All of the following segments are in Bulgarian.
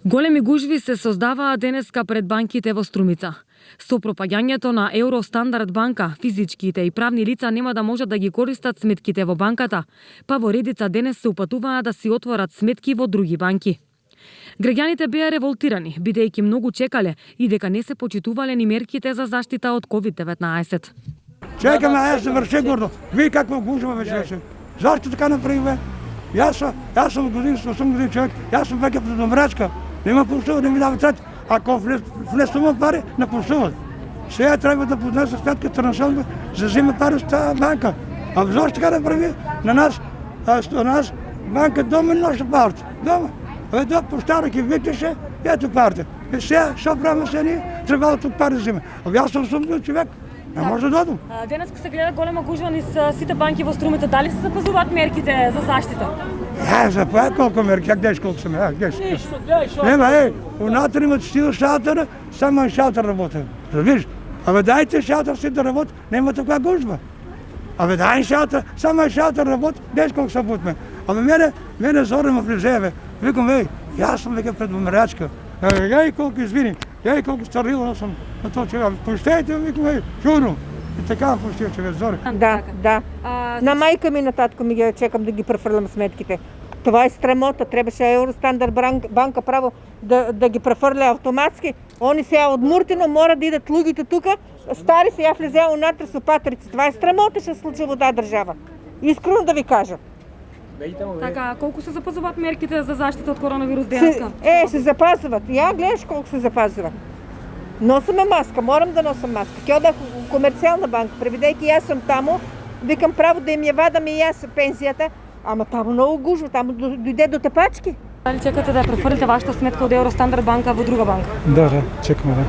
Големи гужви се создаваа денеска пред банките во Струмица. Со пропаѓањето на Евростандард банка, физичките и правни лица нема да можат да ги користат сметките во банката, па во редица денес се упатуваа да си отворат сметки во други банки. Граѓаните беа револтирани, бидејќи многу чекале и дека не се почитувале ни мерките за заштита од COVID-19. Чекаме, јас се врше гордо. Ви какво гужва беше. Зашто така направиве? Јас сум годин, 8 години човек, јас сум веќе предобрачка. Нема пуштува да ми дава цет. Ако внесувам пари, не пуштуват. Сега треба да поднесе сметка трансфер, за вземе пари от тази банка. А зашто така направи? На нас банка дома носи парите. Дома. До поштара ги викаше, ето парите. И сега, што правиме се ние? Требало тук пари да вземе. А јас сум сумнив човек. Не може да додам. Денеска се гледа голема гужва низ сите банки во Струмица. Дали се запазуваат мерките за заштита? За това колко мерки, як деш колко сме, як деш. Нема, унатър имат стил шалтера, само шалтер работа. Разбираш? Абе дайте шалтер си да работи, нема таква гужва. Абе дай шалтер, само шалтер работи, деш колко са бутме. Абе мене зорено влиземе. Викам, аз съм века предумерачка. Колко извини, колко старила съм на този човек. Пощайте, викам, чудно. И така пустил човек зори. Да. На майка ми и на татко ми ги чекам да ги префърлям сметките. Това е срамота. Трябваше Евростандард банка право да ги префърля автоматски. Они сега от Муртино мора да идат лугите тука. Стари сега влезеа унатре с опатрици. Това е срамота, ще се случи во тая държава. Искрено да ви кажа. Така, колко се запазват мерките за защита от коронавирус денеска? Се запазват. Я гледаш колко се запазват. Носиме маска, морам да носам маска. Ке одах у комерцијална банка, превидејќи јас сум таму, викам право да им ја вадам и јас пензијата, ама таму многу гужва, таму дојде до тепачки. Дали чекате да ја префрлите вашата сметка од Евростандард банка во друга банка? Да, чекаме, да.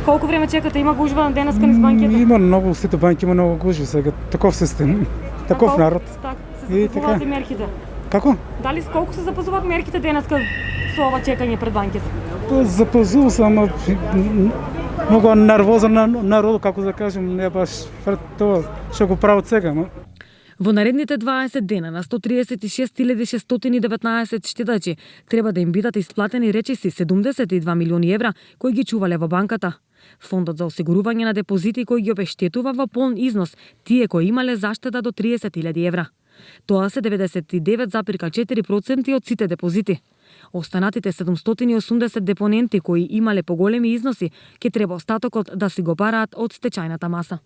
Колку време чекате? Има гужва денеска низ банките? Има много, сите банки има много гужви сега. Таков систем, таков народ. Так, се запазуваат и мерките. Како? Дали колку се запазуваат мерките денеска со ова чекање пред банките? Запазува се, ама много нервозен народ, како да кажем, не баш пред тоа што го прават сега. Во наредните 20 дена на 136.619 штедачи треба да им бидат исплатени речиси 72 милиони евра кои ги чувале во банката. Фондот за осигурување на депозити кои ги обештетува во полн износ тие кои имале заштеда до 30.000 евра. Тоа се 99,4% од сите депозити. Останатите 780 депоненти кои имале поголеми износи, ќе треба остатокот да си го бараат од стечајната маса.